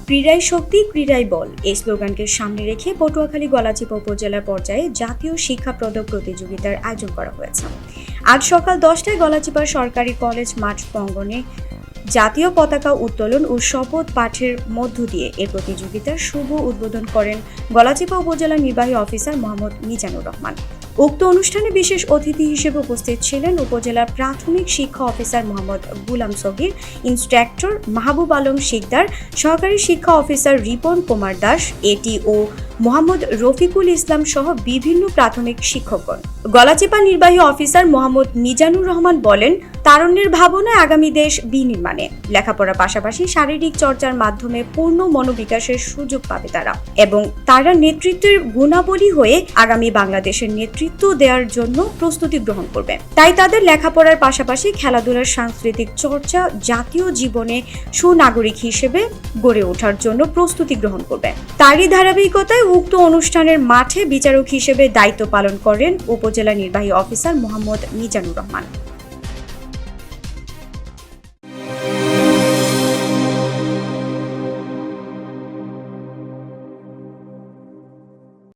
ক্রীড়াই শক্তি, ক্রীড়াই বল এই স্লোগানকে সামনে রেখে পটুয়াখালী গলাচিপা উপজেলা পর্যায়ে জাতীয় শিক্ষা পদক প্রতিযোগিতার আয়োজন করা হয়েছে। আজ সকাল 10টায় গলাচিপা সরকারি কলেজ মাঠ প্রাঙ্গণে জাতীয় পতাকা উত্তোলন ও শপথ পাঠের মধ্য দিয়ে এই প্রতিযোগিতার শুভ উদ্বোধন করেন গলাচিপা উপজেলা নির্বাহী অফিসার মোহাম্মদ মিজানুর রহমান। উক্ত অনুষ্ঠানে বিশেষ অতিথি হিসেবে উপস্থিত ছিলেন উপজেলার প্রাথমিক শিক্ষা অফিসার মোহাম্মদ গুলাম সগীর, ইন্সট্রাক্টর মাহবুব আলম শিকদার, সহকারী শিক্ষা অফিসার রিপন কুমার দাস, এটি ও মোহাম্মদ রফিকুল ইসলাম সহ বিভিন্ন প্রাথমিক শিক্ষকগণ। গলাচিপা নির্বাহী অফিসার মোহাম্মদ মিজানুর রহমান বলেন, তারুণ্যের ভাবনায় আগামী দেশ বিনির্মাণে লেখাপড়ার পাশাপাশি শারীরিক চর্চার মাধ্যমে পূর্ণ মনোবিকাশের সুযোগ পাবে তারা এবং তারা নেতৃত্বের গুণাবলী হয়ে আগামী বাংলাদেশের নেতৃত্ব দেওয়ার জন্য প্রস্তুতি গ্রহণ করবে। তাই তাদের লেখাপড়ার পাশাপাশি খেলাধুলার সাংস্কৃতিক চর্চা জাতীয় জীবনে সুনাগরিক হিসেবে গড়ে ওঠার জন্য প্রস্তুতি গ্রহণ করবে। তারই ধারাবাহিকতায় উক্ত অনুষ্ঠানের মাঠে বিচারক হিসেবে দায়িত্ব পালন করেন উপজেলা নির্বাহী অফিসার মোহাম্মদ মিজানুর রহমান।